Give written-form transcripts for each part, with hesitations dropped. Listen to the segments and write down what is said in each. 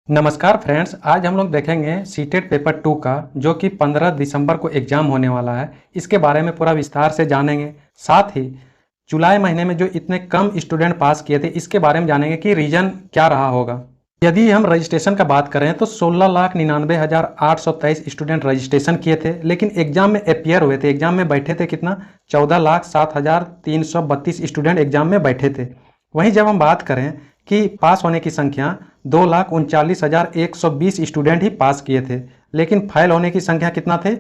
नमस्कार फ्रेंड्स, आज हम लोग देखेंगे सीटेट पेपर 2 का जो कि 15 दिसंबर को एग्ज़ाम होने वाला है। इसके बारे में पूरा विस्तार से जानेंगे। साथ ही जुलाई महीने में जो इतने कम स्टूडेंट पास किए थे इसके बारे में जानेंगे कि रीज़न क्या रहा होगा। यदि हम रजिस्ट्रेशन का बात करें तो 16,99,823 स्टूडेंट रजिस्ट्रेशन किए थे, लेकिन एग्ज़ाम में अपियर हुए थे। एग्ज़ाम में बैठे थे कितना? 14,07,332 स्टूडेंट एग्ज़ाम में बैठे थे। वहीं जब हम बात करें कि पास होने की संख्या 2,39,120 स्टूडेंट ही पास किए थे, लेकिन फेल होने की संख्या कितना थे?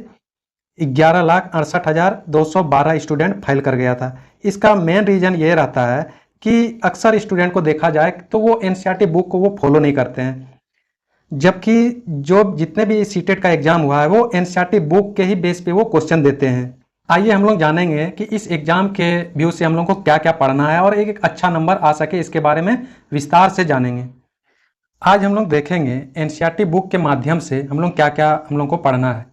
11,68,212 स्टूडेंट फेल कर गया था। इसका मेन रीज़न ये रहता है कि अक्सर स्टूडेंट को देखा जाए तो वो एनसीईआरटी बुक को वो फॉलो नहीं करते हैं, जबकि जो जितने भी सीटेट का एग्ज़ाम हुआ है वो एनसीईआरटी बुक के ही बेस पे वो क्वेश्चन देते हैं। आइए हम लोग जानेंगे कि इस एग्ज़ाम के व्यू से हम लोग को क्या क्या पढ़ना है और एक अच्छा नंबर आ सके, इसके बारे में विस्तार से जानेंगे। आज हम लोग देखेंगे एनसीईआरटी बुक के माध्यम से हम लोग क्या क्या हम लोग को पढ़ना है।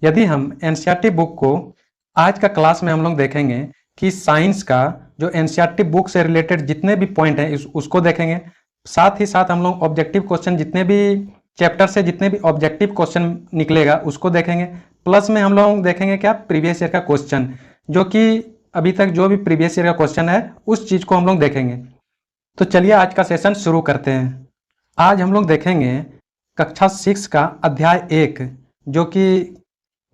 यदि हम एनसीईआरटी बुक को आज का क्लास में हम लोग देखेंगे कि साइंस का जो एनसीईआरटी बुक से रिलेटेड जितने भी पॉइंट हैं उसको देखेंगे। साथ ही साथ हम लोग ऑब्जेक्टिव क्वेश्चन जितने भी चैप्टर से जितने भी ऑब्जेक्टिव क्वेश्चन निकलेगा उसको देखेंगे। प्लस में हम लोग देखेंगे क्या? प्रीवियस ईयर का क्वेश्चन, जो कि अभी तक जो भी प्रीवियस ईयर का क्वेश्चन है उस चीज़ को हम लोग देखेंगे। तो चलिए आज का सेशन शुरू करते हैं। आज हम लोग देखेंगे कक्षा 6 का अध्याय 1, जो कि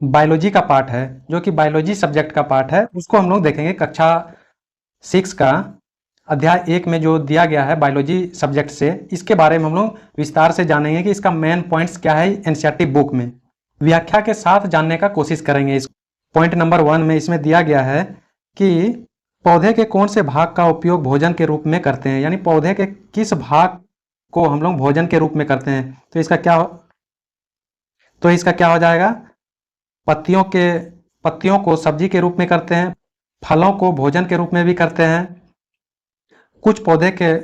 बायोलॉजी का पार्ट है, जो कि बायोलॉजी सब्जेक्ट का पार्ट है, उसको हम लोग देखेंगे। कक्षा 6 का अध्याय 1 में जो दिया गया है बायोलॉजी सब्जेक्ट से, इसके बारे में हम लोग विस्तार से जानेंगे कि इसका मेन पॉइंट्स क्या है एनसीईआरटी बुक में। व्याख्या के साथ जानने का कोशिश करेंगे। इस पॉइंट नंबर 1 में इसमें दिया गया है कि पौधे के कौन से भाग का उपयोग भोजन के रूप में करते हैं, यानी पौधे के किस भाग को हम लोग भोजन के रूप में करते हैं। तो इसका क्या हो जाएगा? पत्तियों को सब्जी के रूप में करते हैं, फलों को भोजन के रूप में भी करते हैं, कुछ पौधे के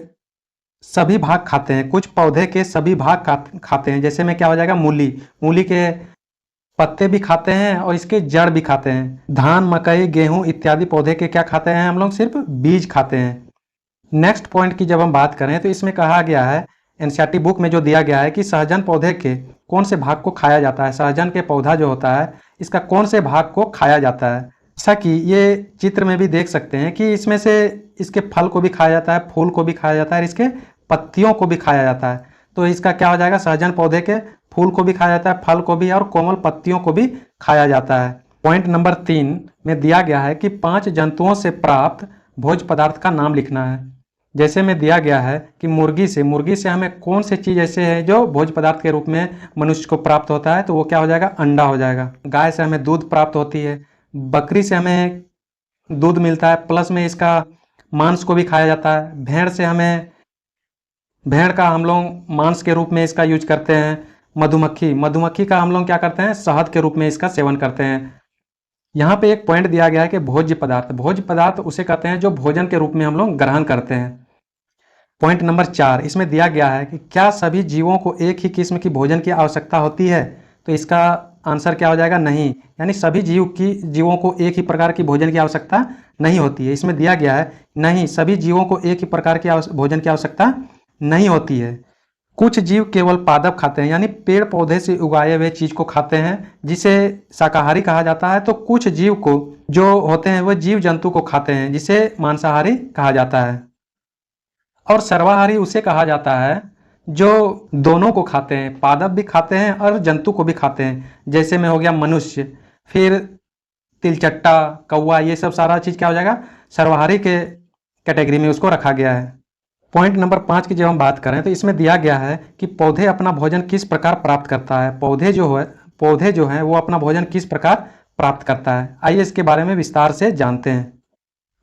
सभी भाग खाते हैं, कुछ पौधे के सभी भाग खाते हैं। जैसे में क्या हो जाएगा? मूली के पत्ते भी खाते हैं और इसके जड़ भी खाते हैं। धान, मकई, गेहूं इत्यादि पौधे के क्या खाते हैं? हम लोग सिर्फ बीज खाते हैं। नेक्स्ट पॉइंट की जब हम बात करें तो इसमें कहा गया है एनसीईआरटी बुक में जो दिया गया है कि सहजन पौधे के कौन से भाग को खाया जाता है। सहजन के पौधा जो होता है इसका कौन से भाग को खाया जाता है। जैसा कि ये चित्र में भी देख सकते हैं कि इसमें से इसके फल को भी खाया जाता है, फूल को भी खाया जाता है और इसके पत्तियों को भी खाया जाता है। तो इसका क्या हो जाएगा? सहजन पौधे के फूल को भी खाया जाता है, फल को भी, और कोमल पत्तियों को भी खाया जाता है। पॉइंट नंबर 3 में दिया गया है कि 5 जंतुओं से प्राप्त भोज्य पदार्थ का नाम लिखना है। जैसे में दिया गया है कि मुर्गी से हमें कौन सी चीज़ ऐसे है जो भोज्य पदार्थ के रूप में मनुष्य को प्राप्त होता है, तो वो क्या हो जाएगा? अंडा हो जाएगा। गाय से हमें दूध प्राप्त होती है, बकरी से हमें दूध मिलता है, प्लस में इसका मांस को भी खाया जाता है। भेड़ का हम लोग मांस के रूप में इसका यूज करते हैं। मधुमक्खी का हम लोग क्या करते हैं? शहद के रूप में इसका सेवन करते हैं। यहाँ पे एक पॉइंट दिया गया है कि भोज्य पदार्थ उसे कहते हैं जो भोजन के रूप में हम लोग ग्रहण करते हैं। पॉइंट नंबर 4 इसमें दिया गया है कि क्या सभी जीवों को एक ही किस्म की भोजन की आवश्यकता होती है। तो इसका आंसर क्या हो जाएगा? नहीं, यानी सभी जीवों को एक ही प्रकार की भोजन की आवश्यकता नहीं होती है। इसमें दिया गया है नहीं, सभी जीवों को एक ही प्रकार की भोजन की आवश्यकता नहीं होती है। कुछ जीव केवल पादप खाते हैं, यानी पेड़ पौधे से उगाए हुए चीज को खाते हैं, जिसे शाकाहारी कहा जाता है। तो कुछ जीव को जो होते हैं वह जीव जंतु को खाते हैं, जिसे मांसाहारी कहा जाता है। और सर्वाहारी उसे कहा जाता है जो दोनों को खाते हैं, पादप भी खाते हैं और जंतु को भी खाते हैं। जैसे में हो गया मनुष्य, फिर तिलचट्टा, कौवा, ये सब सारा चीज क्या हो जाएगा? सर्वाहारी के कैटेगरी में उसको रखा गया है। पॉइंट नंबर 5 की जब हम बात करें तो इसमें दिया गया है कि पौधे अपना भोजन किस प्रकार प्राप्त करता है। पौधे जो है वो अपना भोजन किस प्रकार प्राप्त करता है। आइए इसके बारे में विस्तार से जानते हैं।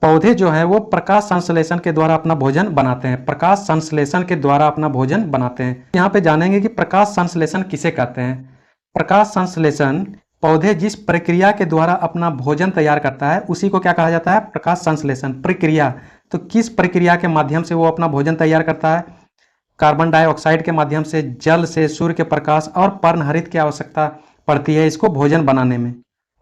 पौधे जो है वो प्रकाश संश्लेषण के द्वारा अपना भोजन बनाते हैं। प्रकाश संश्लेषण के द्वारा अपना भोजन बनाते हैं। यहाँ पे जानेंगे कि प्रकाश संश्लेषण किसे कहते हैं। प्रकाश संश्लेषण, पौधे जिस प्रक्रिया के द्वारा अपना भोजन तैयार करता है उसी को क्या कहा जाता है? प्रकाश संश्लेषण प्रक्रिया। तो किस प्रक्रिया के माध्यम से वो अपना भोजन तैयार करता है? कार्बन डाइऑक्साइड के माध्यम से, जल से, सूर्य के प्रकाश और पर्णहरित की आवश्यकता पड़ती है इसको भोजन बनाने में।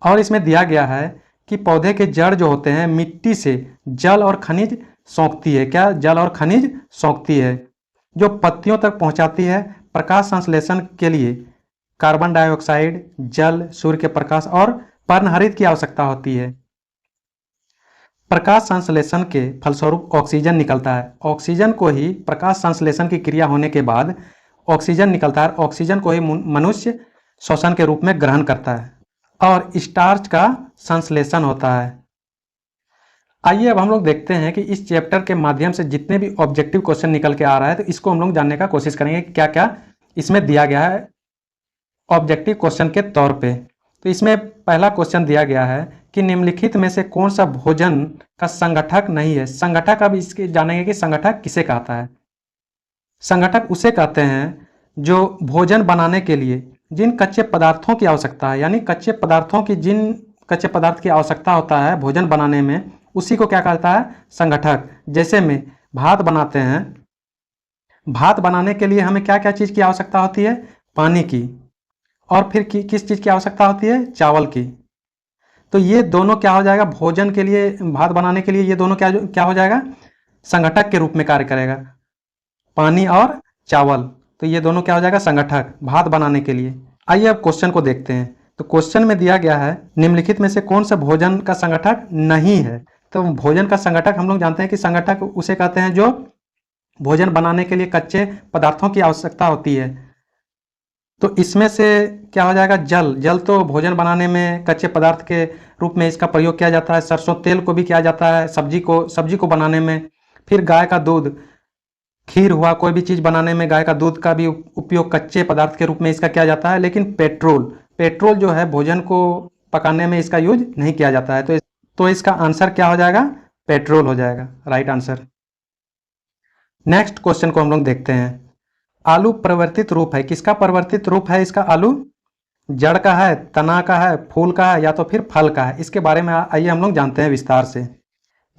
और इसमें दिया गया है कि पौधे के जड़ जो होते हैं मिट्टी से जल और खनिज सोखती है। क्या? जल और खनिज सोखती है, जो पत्तियों तक पहुंचाती है। प्रकाश संश्लेषण के लिए कार्बन डाइऑक्साइड, जल, सूर्य के प्रकाश और पर्णहरित की आवश्यकता होती है। प्रकाश संश्लेषण के फलस्वरूप ऑक्सीजन निकलता है। ऑक्सीजन को ही प्रकाश संश्लेषण की क्रिया होने के बाद ऑक्सीजन निकलता है। ऑक्सीजन को ही मनुष्य श्वसन के रूप में ग्रहण करता है और स्टार्च का संश्लेषण होता है। आइए अब हम लोग देखते हैं कि इस चैप्टर के माध्यम से जितने भी ऑब्जेक्टिव क्वेश्चन निकल के आ रहा है तो इसको हम लोग जानने का कोशिश करेंगे कि क्या क्या इसमें दिया गया है ऑब्जेक्टिव क्वेश्चन के तौर पे। तो इसमें पहला क्वेश्चन दिया गया है कि निम्नलिखित में से कौन सा भोजन का संगठक नहीं है। संगठक, अब इसके जानेंगे कि संगठक किसे कहता है। संगठक उसे कहते हैं जो भोजन बनाने के लिए जिन कच्चे पदार्थों की आवश्यकता है, यानी जिन कच्चे पदार्थ की आवश्यकता होता है भोजन बनाने में, उसी को क्या कहता है, संगठक। जैसे में भात बनाते हैं, भात बनाने के लिए हमें क्या क्या चीज़ की आवश्यकता होती है, पानी की, और फिर किस चीज़ की आवश्यकता होती है, चावल की। तो ये दोनों क्या हो जाएगा, भोजन के लिए, भात बनाने के लिए ये दोनों क्या हो जाएगा, संगठक के रूप में कार्य करेगा, पानी और चावल। तो ये दोनों क्या हो जाएगा, संगठक भात बनाने के लिए। आइए अब क्वेश्चन को देखते हैं। तो क्वेश्चन में दिया गया है निम्नलिखित में से कौन सा भोजन का संगठक नहीं है। तो भोजन का संगठक हम लोग जानते हैं कि संगठक उसे कहते हैं जो भोजन बनाने के लिए कच्चे पदार्थों की आवश्यकता होती है। तो इसमें से क्या हो जाएगा, जल। जल तो भोजन बनाने में कच्चे पदार्थ के रूप में इसका प्रयोग किया जाता है। सरसों तेल को भी किया जाता है सब्जी को बनाने में। फिर गाय का दूध, खीर हुआ, कोई भी चीज़ बनाने में गाय का दूध का भी उपयोग कच्चे पदार्थ के रूप में इसका किया जाता है। लेकिन पेट्रोल जो है भोजन को पकाने में इसका यूज नहीं किया जाता है। तो इसका आंसर क्या हो जाएगा, पेट्रोल हो जाएगा, राइट आंसर। नेक्स्ट क्वेश्चन को हम लोग देखते हैं। आलू परिवर्तित रूप है, किसका परिवर्तित रूप है इसका, आलू जड़ का है, तना का है, फूल का है, या तो फिर फल का है। इसके बारे में आइए हम लोग जानते हैं विस्तार से।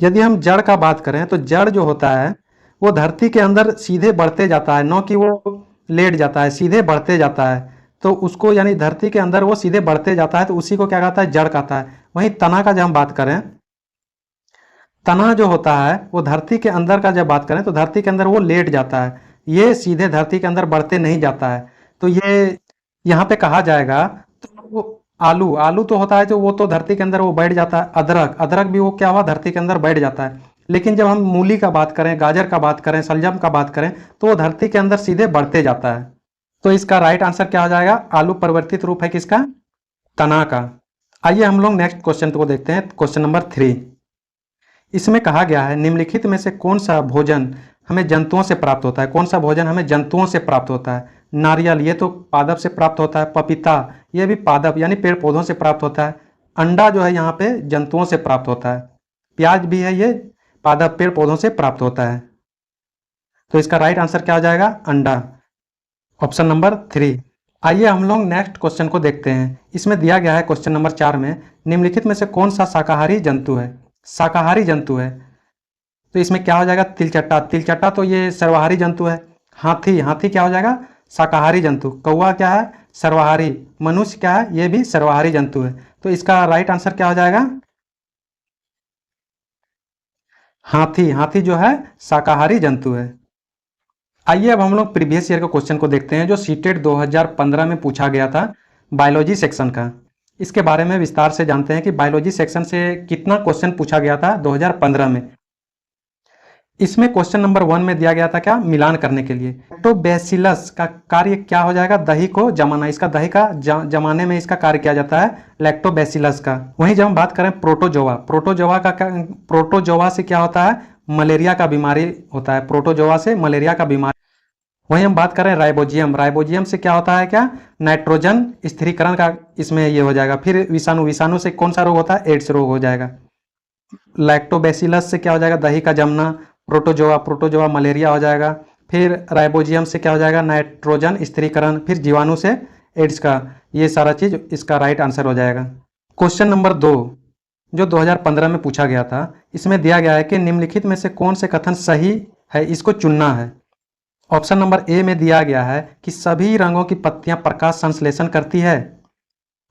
यदि हम जड़ का बात करें तो जड़ जो होता है वो धरती के अंदर सीधे बढ़ते जाता है, न कि वो लेट जाता है, सीधे बढ़ते जाता है। तो उसको, यानी धरती के अंदर वो सीधे बढ़ते जाता है, तो उसी को क्या कहता है, जड़ कहता है। वहीं तना का जब हम बात करें, तना जो होता है वो धरती के अंदर का जब बात करें तो धरती के अंदर वो लेट जाता है, ये सीधे धरती के अंदर बढ़ते नहीं जाता है। तो ये यहाँ पे कहा जाएगा, तो वो आलू तो होता है जो वो तो धरती के अंदर वो बैठ जाता है। अदरक भी वो क्या हुआ, धरती के अंदर बैठ जाता है। लेकिन जब हम मूली का बात करें, गाजर का बात करें, शलजम का बात करें, तो वो धरती के अंदर सीधे बढ़ते जाता है। तो इसका राइट आंसर क्या हो जाएगा, आलू परिवर्तित रूप है किसका, तना का। आइए हम लोग नेक्स्ट क्वेश्चन को देखते हैं, क्वेश्चन नंबर 3। इसमें कहा गया है निम्नलिखित में से कौन सा भोजन हमें जंतुओं से प्राप्त होता है। कौन सा भोजन हमें जंतुओं से प्राप्त होता है। नारियल, ये तो पादप से प्राप्त होता है। पपीता, ये भी पादप यानी पेड़ पौधों से प्राप्त होता है। अंडा जो है यहाँ पे जंतुओं से प्राप्त होता है। प्याज भी है, ये पादप पेड़ पौधों से प्राप्त होता है। तो इसका राइट आंसर क्या हो जाएगा, अंडा, ऑप्शन नंबर 3। आइए हम लोग नेक्स्ट क्वेश्चन को देखते हैं। इसमें दिया गया है क्वेश्चन नंबर 4 में, निम्नलिखित में से कौन सा शाकाहारी जंतु है। शाकाहारी जंतु है तो इसमें क्या हो जाएगा, तिलचट्टा तो ये सर्वाहारी जंतु है। हाथी क्या हो जाएगा, शाकाहारी जंतु। कौवा क्या है, सर्वाहारी। मनुष्य क्या है, ये भी सर्वाहारी जंतु है। तो इसका राइट आंसर क्या हो जाएगा, हाथी जो है शाकाहारी जंतु है। आइए अब हम लोग प्रीवियस ईयर के क्वेश्चन को देखते हैं जो सीटेट 2015 में पूछा गया था, बायोलॉजी सेक्शन का। इसके बारे में विस्तार से जानते हैं कि बायोलॉजी सेक्शन से कितना क्वेश्चन पूछा गया था 2015 में। इसमें क्वेश्चन नंबर 1 में दिया गया था क्या, मिलान करने के लिए। लैक्टोबैसिलस का कार्य क्या हो जाएगा, दही को जमाना। इसका दही का जमाने में इसका कार्य किया जाता है, लैक्टोबैसिलस का। वहीं जब हम बात करें प्रोटोजोआ से क्या होता है, मलेरिया का बीमारी होता है। प्रोटोजोआ से मलेरिया का बीमारी। वहीं हम बात करें राइबोजियम से क्या होता है, क्या नाइट्रोजन स्थिरीकरण का इसमें ये हो जाएगा। फिर विषाणु से कौन सा रोग होता है, एड्स रोग हो जाएगा। लैक्टोबैसिलस से क्या हो जाएगा, दही का जमना। प्रोटोजोआ मलेरिया हो जाएगा। फिर राइबोजियम से क्या हो जाएगा, नाइट्रोजन स्थिरीकरण। फिर जीवाणु से एड्स का, ये सारा चीज इसका राइट आंसर हो जाएगा। क्वेश्चन नंबर 2 जो 2015 में पूछा गया था, इसमें दिया गया है कि निम्नलिखित में से कौन से कथन सही है, इसको चुनना है। ऑप्शन नंबर ए में दिया गया है कि सभी रंगों की पत्तियां प्रकाश संश्लेषण करती है।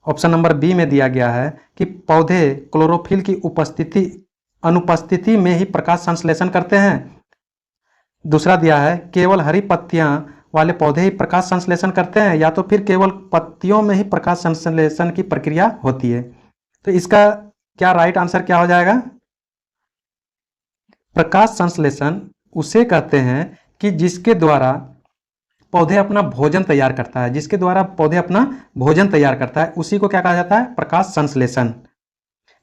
ऑप्शन नंबर बी में दिया गया है कि पौधे क्लोरोफिल की अनुपस्थिति में ही प्रकाश संश्लेषण करते हैं। दूसरा दिया है केवल हरी पत्तियां वाले पौधे ही प्रकाश संश्लेषण करते हैं या तो फिर केवल पत्तियों में ही प्रकाश संश्लेषण की प्रक्रिया होती है? तो इसका क्या राइट आंसर क्या हो जाएगा? प्रकाश संश्लेषण उसे कहते हैं कि जिसके द्वारा पौधे अपना भोजन तैयार करता है, जिसके द्वारा पौधे अपना भोजन तैयार करता है, उसी को क्या कहा जाता है? प्रकाश संश्लेषण।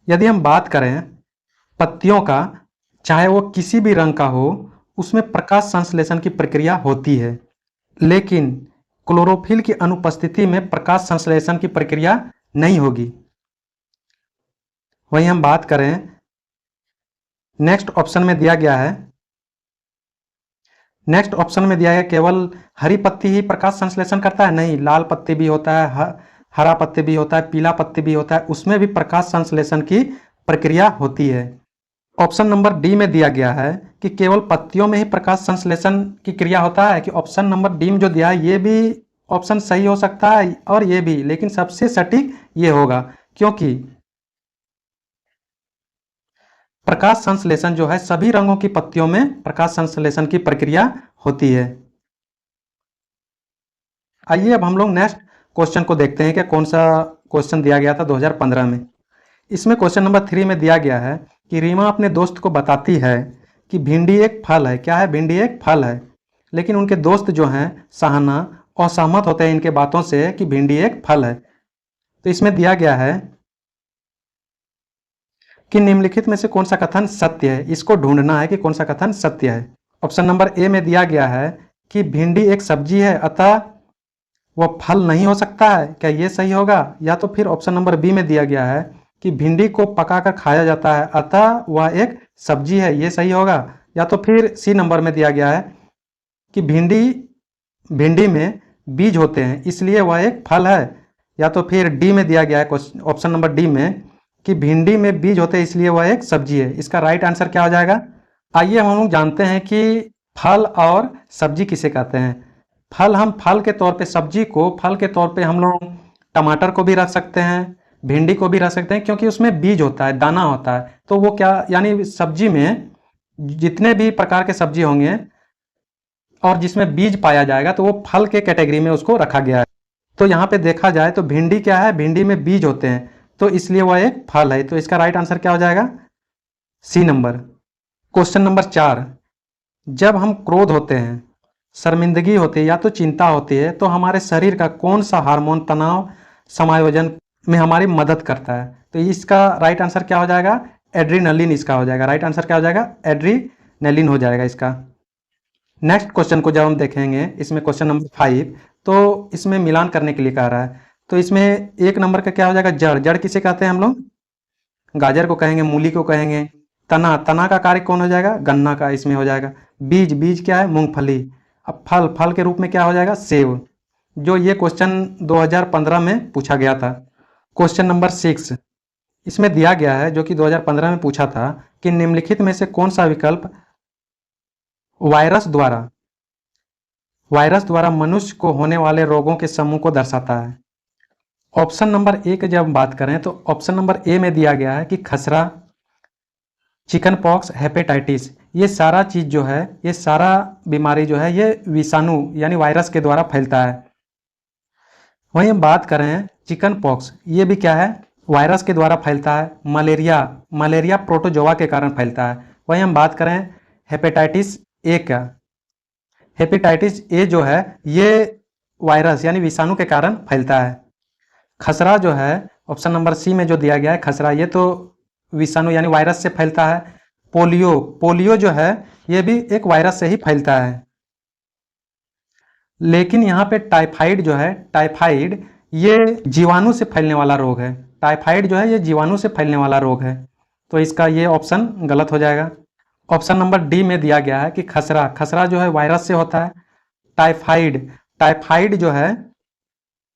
यदि हम बात करें पत्तियों का, चाहे वो किसी भी रंग का हो, उसमें प्रकाश संश्लेषण की प्रक्रिया होती है, लेकिन क्लोरोफिल की अनुपस्थिति में प्रकाश संश्लेषण की प्रक्रिया नहीं होगी। वहीं हम बात करें नेक्स्ट ऑप्शन में दिया गया है, नेक्स्ट ऑप्शन में दिया है केवल हरी पत्ती ही प्रकाश संश्लेषण करता है? नहीं, लाल पत्ती भी होता है, हरा पत्ती भी होता है, पीला पत्ती भी होता है, उसमें भी प्रकाश संश्लेषण की प्रक्रिया होती है। ऑप्शन नंबर डी में दिया गया है कि केवल पत्तियों में ही प्रकाश संश्लेषण की क्रिया होता है, कि ऑप्शन नंबर डी में जो दिया है ये भी ऑप्शन सही हो सकता है और ये भी, लेकिन सबसे सटीक ये होगा, क्योंकि प्रकाश संश्लेषण जो है सभी रंगों की पत्तियों में प्रकाश संश्लेषण की प्रक्रिया होती है। आइए अब हम लोग नेक्स्ट क्वेश्चन को देखते हैं कि कौन सा क्वेश्चन दिया गया था 2015 में। इसमें क्वेश्चन नंबर 3 में दिया गया है कि रीमा अपने दोस्त को बताती है कि भिंडी एक फल है। क्या है? भिंडी एक फल है। लेकिन उनके दोस्त जो हैं सहाना असहमत होते हैं इनके बातों से कि भिंडी एक फल है। तो इसमें दिया गया है कि निम्नलिखित में से कौन सा कथन सत्य है, इसको ढूंढना है कि कौन सा कथन सत्य है। ऑप्शन नंबर ए में दिया गया है कि भिंडी एक सब्जी है अतः वह फल नहीं हो सकता है। क्या ये सही होगा? या तो फिर ऑप्शन नंबर बी में दिया गया है कि भिंडी को पकाकर खाया जाता है अतः वह एक सब्जी है, ये सही होगा। या तो फिर सी नंबर में दिया गया है कि भिंडी में बीज होते हैं इसलिए वह एक फल है। या तो फिर डी में दिया गया है ऑप्शन नंबर डी में कि भिंडी में बीज होते हैं इसलिए वह एक सब्जी है। इसका राइट आंसर क्या हो जाएगा? आइए हम लोग जानते हैं कि फल और सब्जी किसे कहते हैं। फल, हम फल के तौर पे सब्जी को फल के तौर पे हम लोग टमाटर को भी रख सकते हैं, भिंडी को भी रख सकते हैं, क्योंकि उसमें बीज होता है, दाना होता है। तो वो क्या, यानी सब्जी में जितने भी प्रकार के सब्जी होंगे और जिसमें बीज पाया जाएगा तो वो फल के कैटेगरी में उसको रखा गया है। तो यहाँ पे देखा जाए तो भिंडी क्या है? भिंडी में बीज होते हैं तो इसलिए वह एक फल है। तो इसका राइट आंसर क्या हो जाएगा? सी नंबर। क्वेश्चन नंबर 4, जब हम क्रोध होते हैं, शर्मिंदगी होती है या तो चिंता होती है तो हमारे शरीर का कौन सा हार्मोन तनाव समायोजन में हमारी मदद करता है? तो इसका राइट आंसर क्या हो जाएगा? एड्रीनलिन इसका हो जाएगा। राइट आंसर क्या हो जाएगा? एड्रीनलिन हो जाएगा इसका। नेक्स्ट क्वेश्चन को जब हम देखेंगे, इसमें क्वेश्चन नंबर 5, तो इसमें मिलान करने के लिए कह रहा है। तो इसमें एक नंबर का क्या हो जाएगा? जड़। जड़ किसे कहते हैं हम लोग? गाजर को कहेंगे, मूली को कहेंगे। तना, तना का कार्य कौन हो जाएगा? गन्ना का इसमें हो जाएगा। बीज, बीज क्या है? मूंगफली। अब फल, फल के रूप में क्या हो जाएगा? सेब। जो ये क्वेश्चन 2015 में पूछा गया था। क्वेश्चन नंबर 6 इसमें दिया गया है जो कि 2015 में पूछा था कि निम्नलिखित में से कौन सा विकल्प वायरस द्वारा मनुष्य को होने वाले रोगों के समूह को दर्शाता है? ऑप्शन नंबर ए की जब हम बात करें तो ऑप्शन नंबर ए में दिया गया है कि खसरा, चिकन पॉक्स, हेपेटाइटिस। ये सारा चीज जो है, ये सारा बीमारी जो है ये विषाणु यानी वायरस के द्वारा फैलता है। वहीं हम बात करें चिकन पॉक्स, ये भी क्या है? वायरस के द्वारा फैलता है। मलेरिया, मलेरिया प्रोटोजोआ के कारण फैलता है। वहीं हम बात करें हेपेटाइटिस ए का, हेपेटाइटिस ए जो है ये वायरस यानी विषाणु के कारण फैलता है। खसरा जो है ऑप्शन नंबर सी में जो दिया गया है खसरा, ये तो विषाणु यानी वायरस से फैलता है। पोलियो, पोलियो जो है ये भी एक वायरस से ही फैलता है। लेकिन यहाँ पे टाइफाइड जो है, टाइफाइड ये जीवाणु से फैलने वाला रोग है। टाइफाइड जो है ये जीवाणु से फैलने वाला रोग है। तो इसका ये ऑप्शन गलत हो जाएगा। ऑप्शन नंबर डी में दिया गया है कि खसरा, खसरा जो है वायरस से होता है। टाइफाइड, टाइफाइड जो है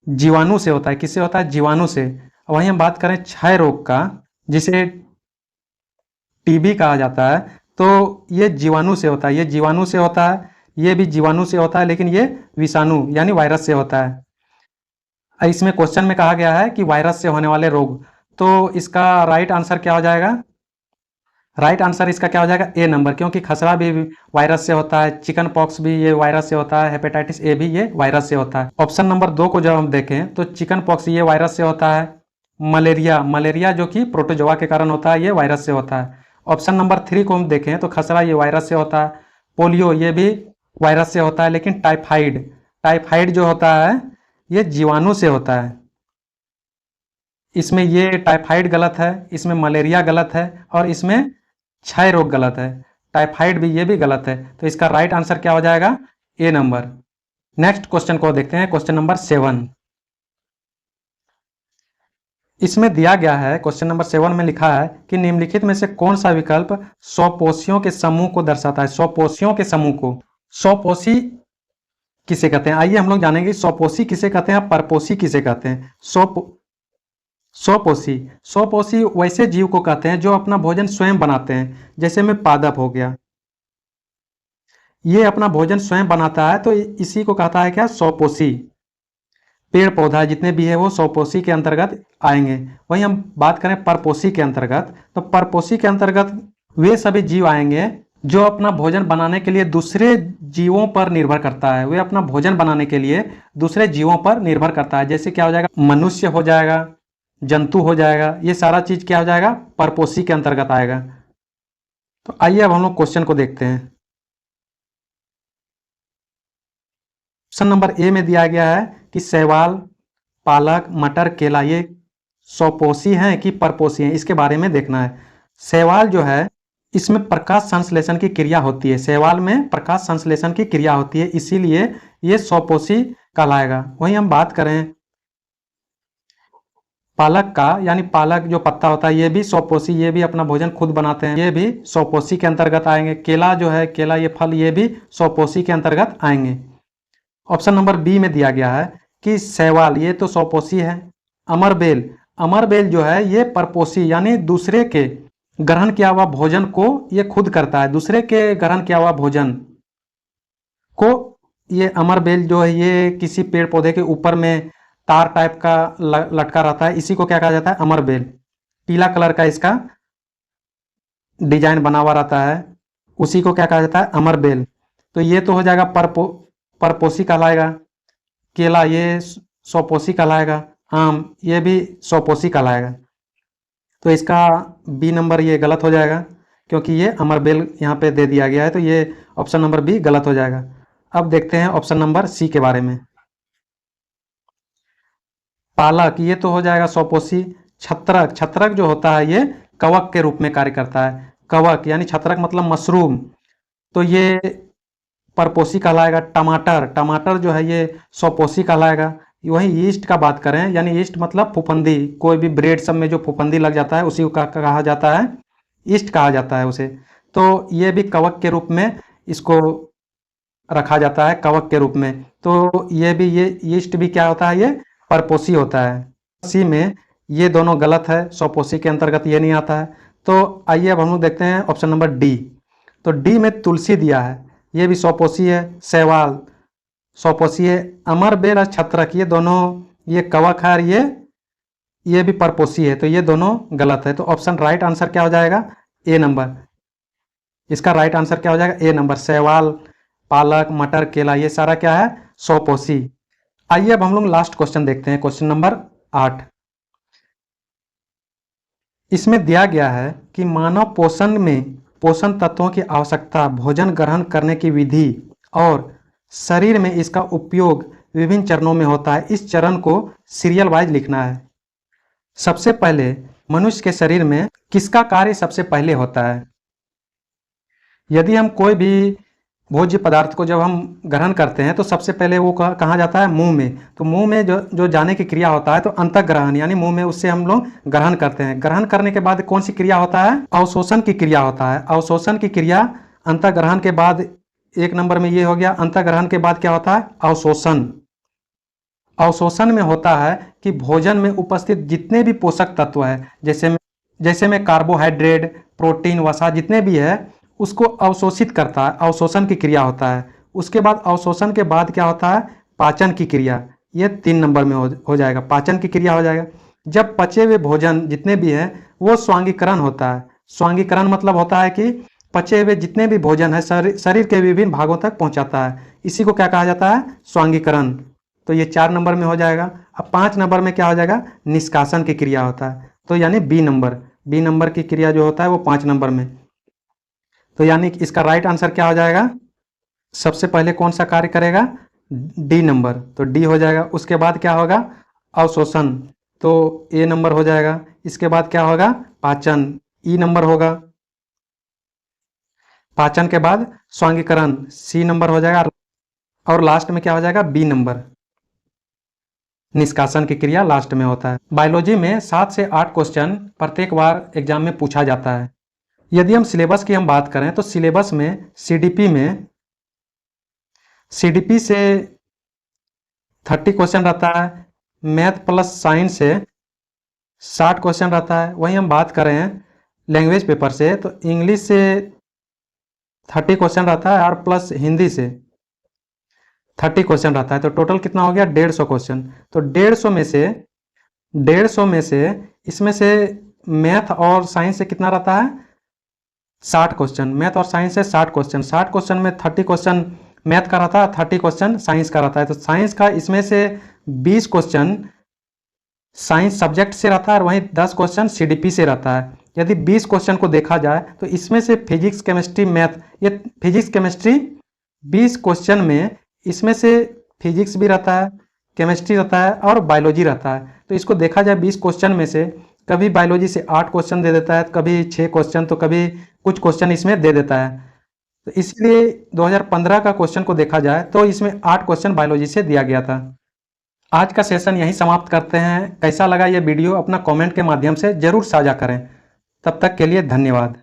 जीवाणु से होता है। किससे होता है? जीवाणु से। वहीं हम बात करें क्षय रोग का, जिसे टीबी कहा जाता है, तो ये जीवाणु से होता है। ये जीवाणु से होता है, ये भी जीवाणु से होता है, लेकिन ये विषाणु यानी वायरस से होता है। इसमें क्वेश्चन में कहा गया है कि वायरस से होने वाले रोग, तो इसका राइट आंसर क्या हो जाएगा? राइट आंसर इसका क्या हो जाएगा, ए नंबर, क्योंकि खसरा भी वायरस से होता है, चिकन पॉक्स भी ये वायरस से होता है, हेपेटाइटिस ए भी ये वायरस से होता है। ऑप्शन नंबर 2 को जब हम देखें तो चिकन पॉक्स ये वायरस से होता है। मलेरिया, मलेरिया जो कि प्रोटोजोआ के कारण होता है, ये वायरस से होता है। ऑप्शन नंबर 3 को हम देखें तो खसरा ये वायरस से होता है। पोलियो ये भी वायरस से होता है, लेकिन टाइफाइड, टाइफाइड जो होता है ये जीवाणु से होता है। इसमें ये टाइफाइड गलत है, इसमें मलेरिया गलत है और इसमें क्षय रोग गलत है। टाइफाइड भी ये भी गलत है, तो इसका राइट आंसर क्या हो जाएगा, ए नंबर। नेक्स्ट क्वेश्चन को देखते हैं, क्वेश्चन नंबर 7। इसमें दिया गया है, क्वेश्चन नंबर 7 में लिखा है कि निम्नलिखित में से कौन सा विकल्प स्वपोषियों के समूह को दर्शाता है। स्वपोषियों के समूह को, स्वपोषी किसे कहते हैं, आइए हम लोग जानेंगे स्वपोषी किसे कहते हैं, परपोषी किसे कहते हैं। स्वपोषी, स्वपोषी वैसे जीव को कहते हैं जो अपना भोजन स्वयं बनाते हैं, जैसे में पादप हो गया, ये अपना भोजन स्वयं बनाता है, तो इसी को कहता है क्या, स्वपोषी। पेड़ पौधा जितने भी है वो स्वपोषी के अंतर्गत आएंगे। वहीं हम बात करें परपोषी के अंतर्गत, तो परपोषी के अंतर्गत वे सभी जीव आएंगे जो अपना भोजन बनाने के लिए दूसरे जीवों पर निर्भर करता है। वे अपना भोजन बनाने के लिए दूसरे जीवों पर निर्भर करता है, जैसे क्या हो जाएगा, मनुष्य हो जाएगा, जंतु हो जाएगा, ये सारा चीज क्या हो जाएगा, परपोषी के अंतर्गत आएगा। तो आइए अब हम लोग क्वेश्चन को देखते हैं। ऑप्शन नंबर ए में दिया गया है कि शैवाल, पालक, मटर, केला ये स्वपोषी हैं कि परपोषी हैं, इसके बारे में देखना है। शैवाल जो है इसमें प्रकाश संश्लेषण की क्रिया होती है, शैवाल में प्रकाश संश्लेषण की क्रिया होती है, इसीलिए ये स्वपोषी कहलाएगा। वहीं हम बात करें पालक का, यानी पालक जो पत्ता होता है ये भी स्वपोषी, ये भी अपना भोजन खुद बनाते हैं, ये भी स्वपोषी के अंतर्गत आएंगे। केला जो है, केला ये फल, ये भी स्वपोषी के अंतर्गत आएंगे। ऑप्शन नंबर बी में दिया गया है कि शैवाल ये तो स्वपोषी है। अमरबेल, अमरबेल जो है ये परपोषी, यानी दूसरे के ग्रहण किया हुआ भोजन को ये खुद करता है, दूसरे के ग्रहण किया हुआ भोजन को ये अमरबेल जो है ये किसी पेड़ पौधे के ऊपर में तार टाइप का लटका रहता है, इसी को क्या कहा जाता है, अमरबेल। पीला कलर का इसका डिजाइन बना हुआ रहता है, उसी को क्या कहा जाता है, अमरबेल। तो ये तो हो जाएगा परपोषी कहलाएगा। केला ये स्वपोषी कहलाएगा, आम ये भी स्वपोषी कहलाएगा। तो इसका बी नंबर ये गलत हो जाएगा, क्योंकि ये अमरबेल यहाँ पे दे दिया गया है, तो ये ऑप्शन नंबर बी गलत हो जाएगा। अब देखते हैं ऑप्शन नंबर सी के बारे में। पालक ये तो हो जाएगा स्वपोषी। छत्रक, छत्रक जो होता है ये कवक के रूप में कार्य करता है, कवक यानी छत्रक मतलब मशरूम, तो ये परपोषी कहलाएगा। टमाटर, टमाटर जो है ये स्वपोषी कहलाएगा। वहीं ईस्ट का बात करें, यानी ईस्ट मतलब फुफंदी, कोई भी ब्रेड सब में जो फुफंदी लग जाता है उसी को कहा जाता है ईस्ट कहा जाता है उसे, तो ये भी कवक के रूप में इसको रखा जाता है, कवक के रूप में। तो ये भी, ये ईस्ट भी क्या होता है, ये परपोषी होता है। सी में ये दोनों गलत है, स्वपोषी के अंतर्गत ये नहीं आता है। तो आइए अब हम लोग देखते हैं ऑप्शन नंबर डी। तो डी में तुलसी दिया है, ये भी स्वपोषी है। शैवाल स्वपोषी है। अमरबेल और छत्रक ये दोनों, ये कवक है और ये भी परपोषी है, तो ये दोनों गलत है। तो ऑप्शन राइट आंसर क्या हो जाएगा, ए नंबर। इसका राइट आंसर क्या हो जाएगा, ए नंबर। शैवाल, पालक, मटर, केला ये सारा क्या है, स्वपोषी। आइए अब हम लोग लास्ट क्वेश्चन देखते हैं, क्वेश्चन नंबर 8। इसमें दिया गया है कि मानव पोषण में पोषण तत्वों की आवश्यकता, भोजन ग्रहण करने की विधि और शरीर में इसका उपयोग विभिन्न चरणों में होता है। इस चरण को सीरियल वाइज लिखना है। सबसे पहले मनुष्य के शरीर में किसका कार्य सबसे पहले होता है। यदि हम कोई भी भोज्य पदार्थ को जब हम ग्रहण करते हैं तो सबसे पहले वो कहाँ जाता है, मुंह में। तो मुंह में जो जाने की क्रिया होता है तो अंतःग्रहण, यानी मुंह में उससे हम लोग ग्रहण करते हैं। ग्रहण करने के बाद कौन सी क्रिया होता है, अवशोषण की क्रिया होता है। अवशोषण की क्रिया अंतःग्रहण के बाद, एक नंबर में ये हो गया। अंतःग्रहण के बाद क्या होता है, अवशोषण। अवशोषण में होता है कि भोजन में उपस्थित जितने भी पोषक तत्व है, जैसे में कार्बोहाइड्रेट, प्रोटीन, वसा जितने भी है उसको अवशोषित करता है, अवशोषण की क्रिया होता है। उसके बाद अवशोषण के बाद क्या होता है, पाचन की क्रिया। ये 3 नंबर में हो जाएगा, पाचन की क्रिया हो जाएगा। जब पचे हुए भोजन जितने भी हैं वो स्वांगीकरण होता है, स्वांगीकरण मतलब होता है कि पचे हुए जितने भी भोजन है शरीर के विभिन्न भागों तक पहुंचाता है, इसी को क्या कहा जाता है? स्वांगीकरण। तो ये 4 नंबर में हो जाएगा। अब 5 नंबर में क्या हो जाएगा? निष्कासन की क्रिया होता है, तो यानी बी नंबर की क्रिया जो होता है वो 5 नंबर में। तो यानी कि इसका राइट आंसर क्या हो जाएगा? सबसे पहले कौन सा कार्य करेगा? डी नंबर, तो डी हो जाएगा। उसके बाद क्या होगा? अवशोषण, तो ए नंबर हो जाएगा। इसके बाद क्या होगा? पाचन, ई नंबर होगा। पाचन के बाद स्वांगीकरण, सी नंबर हो जाएगा। और लास्ट में क्या हो जाएगा? बी नंबर, निष्कासन की क्रिया लास्ट में होता है। बायोलॉजी में 7 से 8 क्वेश्चन प्रत्येक बार एग्जाम में पूछा जाता है। यदि हम सिलेबस की बात करें तो सिलेबस में सीडीपी से 30 क्वेश्चन रहता है, मैथ प्लस साइंस से 60 क्वेश्चन रहता है। वहीं हम बात करें लैंग्वेज पेपर से तो इंग्लिश से 30 क्वेश्चन रहता है और प्लस हिंदी से 30 क्वेश्चन रहता है। तो टोटल कितना हो गया? 150 क्वेश्चन। तो 150 में से इसमें से मैथ और साइंस से कितना रहता है? 60 क्वेश्चन। मैथ और साइंस से 60 क्वेश्चन। 60 क्वेश्चन में 30 क्वेश्चन मैथ का रहता है, 30 क्वेश्चन साइंस का रहता है। तो साइंस का इसमें से 20 क्वेश्चन साइंस सब्जेक्ट से रहता है और वहीं 10 क्वेश्चन सीडीपी से रहता है। यदि 20 क्वेश्चन को देखा जाए तो इसमें से फिजिक्स केमिस्ट्री मैथ, ये फिजिक्स केमिस्ट्री 20 क्वेश्चन में इसमें से फिजिक्स भी रहता है, केमिस्ट्री रहता है और बायोलॉजी रहता है। तो इसको देखा जाए 20 क्वेश्चन में से कभी बायोलॉजी से 8 क्वेश्चन दे देता है, कभी 6 क्वेश्चन, तो कभी कुछ क्वेश्चन इसमें दे देता है। तो इसलिए 2015 का क्वेश्चन को देखा जाए तो इसमें 8 क्वेश्चन बायोलॉजी से दिया गया था। आज का सेशन यहीं समाप्त करते हैं। कैसा लगा ये वीडियो अपना कमेंट के माध्यम से जरूर साझा करें। तब तक के लिए धन्यवाद।